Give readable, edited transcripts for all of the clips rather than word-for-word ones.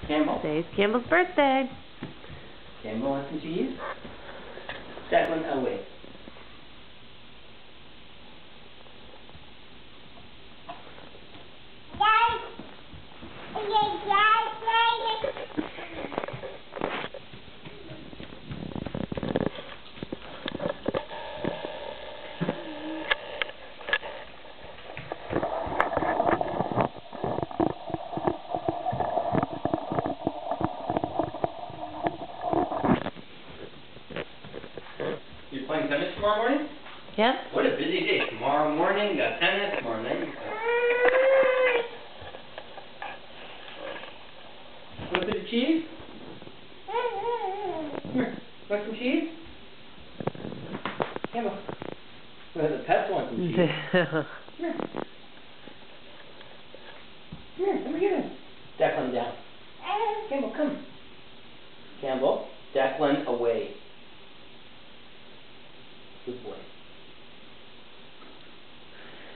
Campbell? Today's Campbell's birthday. Campbell wants some cheese? Declan, away. You're playing tennis tomorrow morning? Yep. What a busy day. Tomorrow morning, you got tennis. Tomorrow night, you got... Want a bit of cheese? Here. Want some cheese? Campbell. Well, the pets want some cheese. Here. Here, let me get him. Declan down. Campbell, come. Campbell, Declan away. Good boy.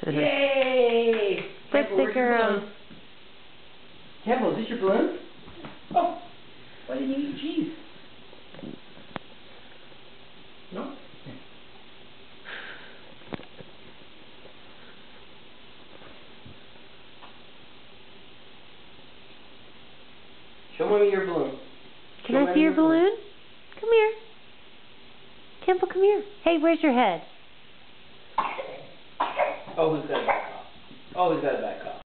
Yay! Birthday girl. Campbell, is this your balloon? Oh, why didn't you eat cheese? No? Show mommy your balloon. Can I see your balloon? Come here. Campbell, come here. Hey, where's your head? Oh, who's got a back cough? Oh, who's got a back cough?